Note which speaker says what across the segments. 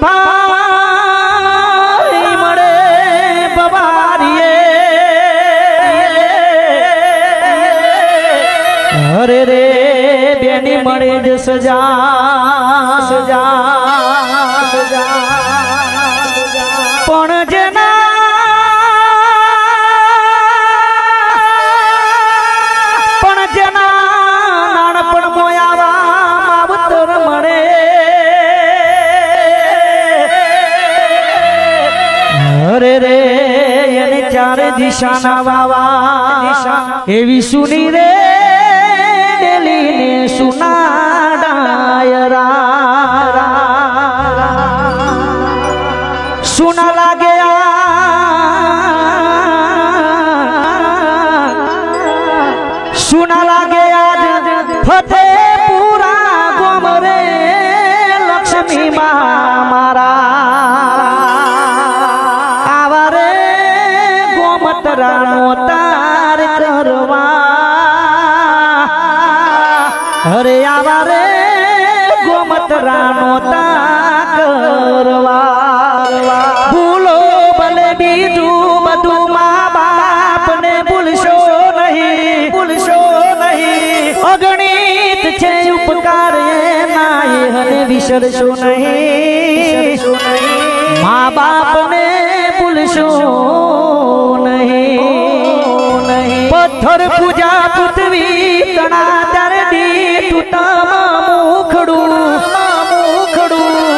Speaker 1: ભાઈ મળે બબારીએ અરે રે બેની મળે જ સજા સજા પણ જેના નાનપણ મોયાવા માવતર મળે અરે રે એને ચારે દિશાના વાવા એવી સુની રે ડેલીને સુના ડાયરા સુના લાગે સુના લાગે આજ ફતેપુરા ગોમ રે લક્ષ્મી મારા આવા રે ગોમતરાનો તાર કરવા અરે આવા રે ગોમતરાનો તાર કરવા ભૂલો ભલે બીજું બધું મા બાપને ભૂલશો નહીં અગણિત છે ઉપકાર એના એને વિસરશો નહીં મા બાપને ભૂલશો નહીં પથ્થર પૂજા પૃથ્વી તણા દરદી તૂટમાં મુખડું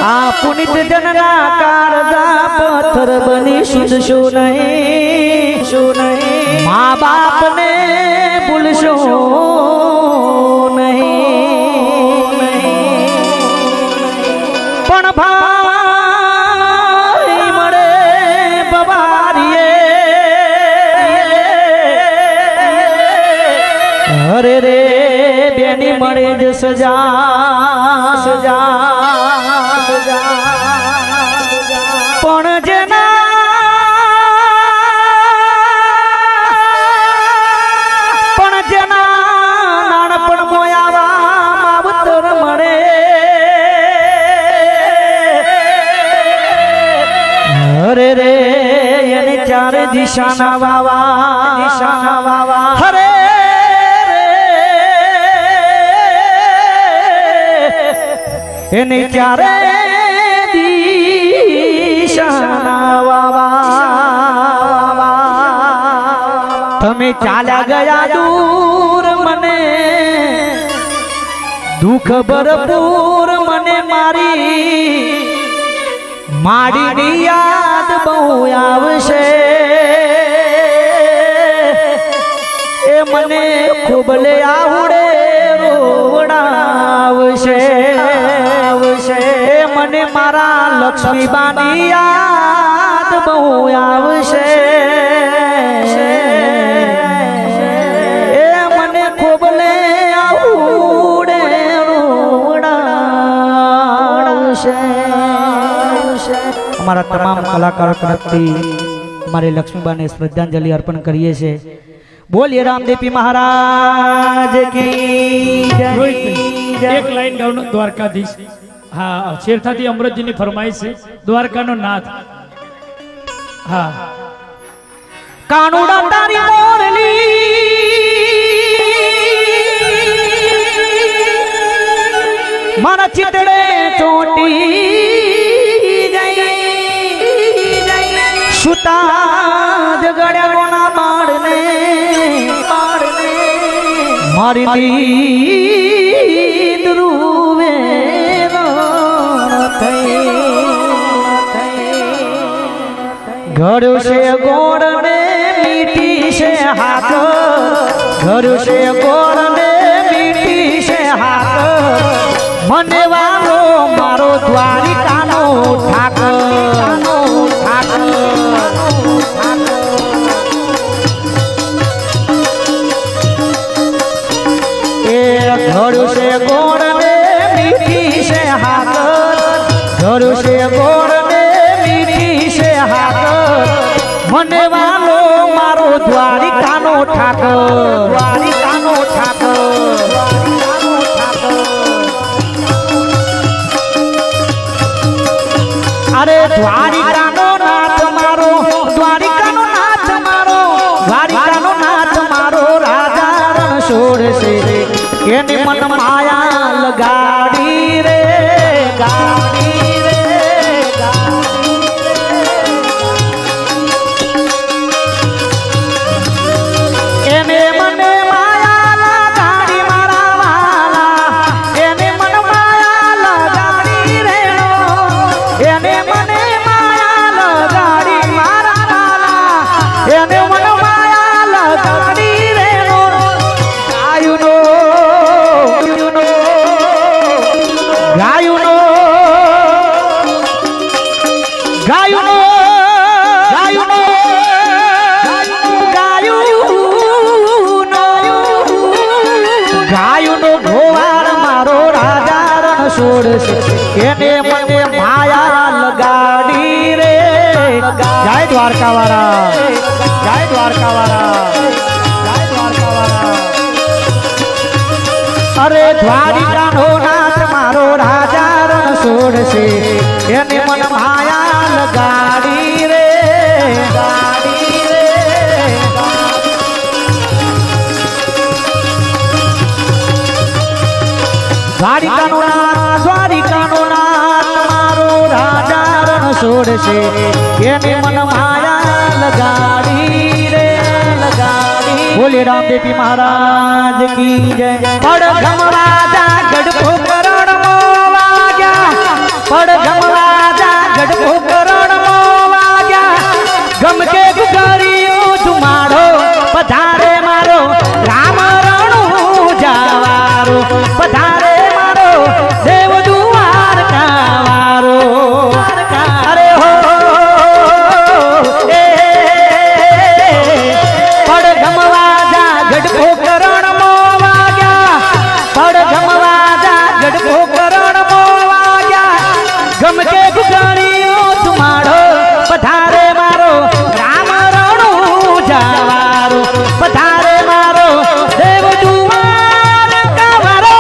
Speaker 1: આ પુનિત જનના કાળજા પથ્થર બની સુધશો નહીં મા બાપને ભૂલશો નહીં પણ ભાઈ મળે બબારીએ અરે રે બેની મળે જ સજા સજા પણ જેના નાનપણ મોયાવા માવતર મળે અરે રે એને ચારે દિશાના વાવા હરે એને ચારે દિશાના વાવા તમે ચાલ્યા ગયા દૂર મને દુઃખ ભરપૂર મને મારી માડીની યાદ બહુ આવશે એ મને ખોબલે આવડે રોવડાવશે મને મારા લક્ષ્મીબાની યાદ બહુ આવશે એ મને ખોબલે આવડે રોવડાવશે અમારા તમામ કલાકારો તરફથી અમારી લક્ષ્મીબાને શ્રદ્ધાંજલિ અર્પણ કરીએ છીએ બોલીએ રામદેવી મહારાજ કી જય
Speaker 2: એક લાઈન ગાઉનો દ્વારકાધીશ હા શેરથાથી અમૃતજીની ફરમાઈશ છે દ્વારકાનો નાથ હા
Speaker 1: કાનુડા તારી મોરલી મારા ચિતડે ચોટી સુતા જગડ્યા કોના બાળને મારી નીંદ રૂવે ઘડ્યું છે ગોળ ને મીઠી છે હાથ ઘડ્યું છે ગોળ ને મીઠી છે હાથ મને વાલો મારો દ્વારિકાનો ઠાકર એ ઘડ્યું છે ગોળ ને મીઠી છે હાથ ઘડ્યું છે ગોળ ને મીઠી છે હાથ મને વાલો મારો દ્વારિકાનો ઠાકર અરે દ્વારિકાનો નાથ મારો દ્વારિકાનો નાથ મારો દ્વારિકાનો નાથ મારો રાજા રણછોડ છે એની મન માયા લગાડી રે ગાડી રે એને મને માયા લગાડી મારા વાલા એને મન માયા લગાડી રે એને મને માયા લગાડી મારા વાલા એને મન માયા લગાડી રે ગાયુનો ગાયુનો ગાયુનો ગાયુનો ગાયુનો ગોવાળ મારો રાજા રણછોડ છે એને મને માયા લગાડી રે જય દ્વારકા વાળા જય દ્વારકા વાળા જય દ્વારકા વાળા અરે દ્વારિકાનો નાથ મારો રાજા રણછોડ છે એને મન માયા લગાડી રે ગાડી રે દ્વારિકાનો નાથ મારો રાજા રણછોડ છે એને મન માયા લગાડી રે લગાડી બોલે રામદેવી મહારાજ કી જય પડઘમ રાજા ગઢપો કરણ વાગ્યા પડઘમ રાજા ગઢપો કરણ વાગ્યા ગમ કે ગુગરીઓ ધુમાડો પધારે મારો રામ રણુ જાવારો પધારે મારો દેવ દ્વારકા વારો અરે હો એ પડઘમ રાજા ગઢપો કરણ વાગ્યા પડઘમ રાજા ગઢપો કરણ વાગ્યા ગમ કે ગુગરીઓ ધુમાડો પધારે મારો રામ રણુ જાવારો પધારે મારો દેવ દ્વારકા વારો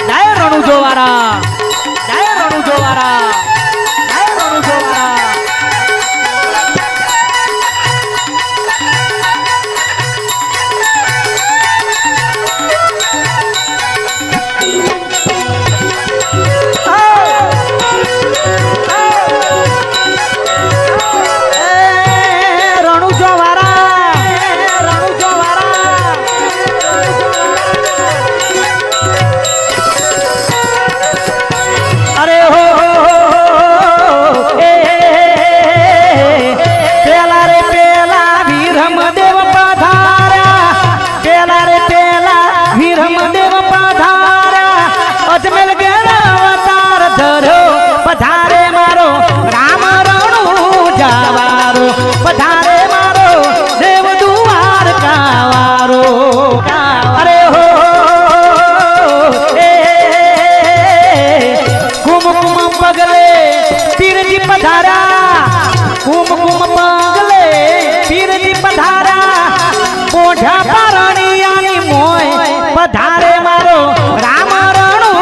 Speaker 1: જય રણુ જોવારા જય રણુ જોવારા જય રણુ જોવારા રણુ જોવારા રણુ જોવારા અરે હો એ પેલા રે પેલા વીરમ દેવ પધાર્યા પેલા રે પેલા વીરમ દેવ પધાર્યા અજમેર ગેલા અવતાર ધર્યો પધારે મારો રામ રણુ જાવારો પધારે મારો દેવ દ્વારકા વારો અરે હો એ કુમકુમ પગલે પીરજી પધારા કુમકુમ પગલે પીરજી પધારા પોઢા પરણિયાની મોય પધારે મારો રામ રણુ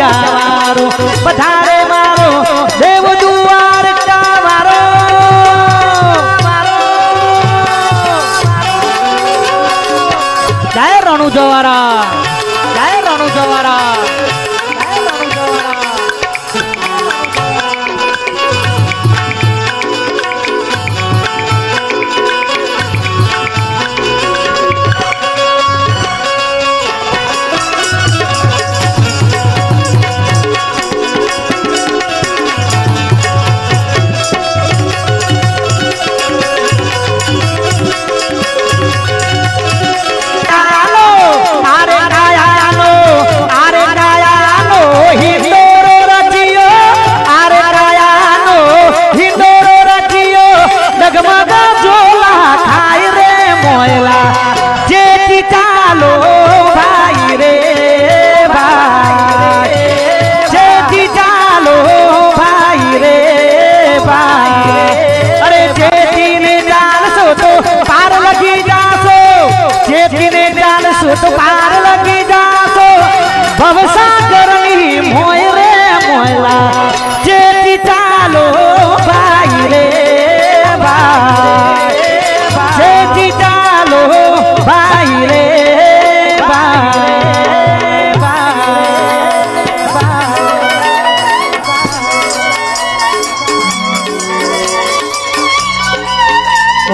Speaker 1: જાવારો પધારે મારો દેવ દ્વારકા વારો જય રણુ જવારા જય રણુ જવારા જય રણુ જવારા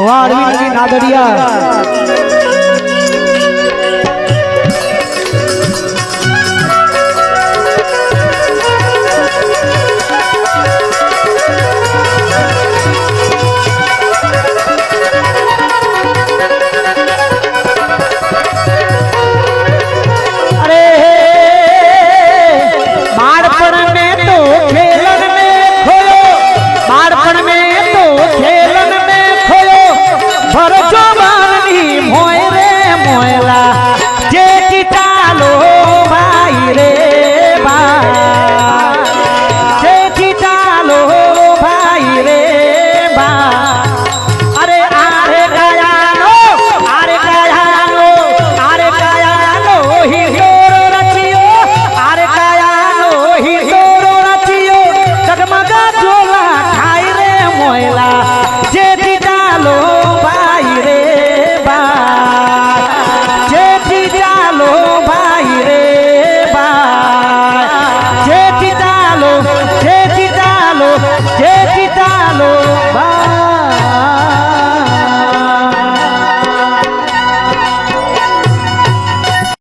Speaker 1: આવા અરવિંદજી નાદડિયા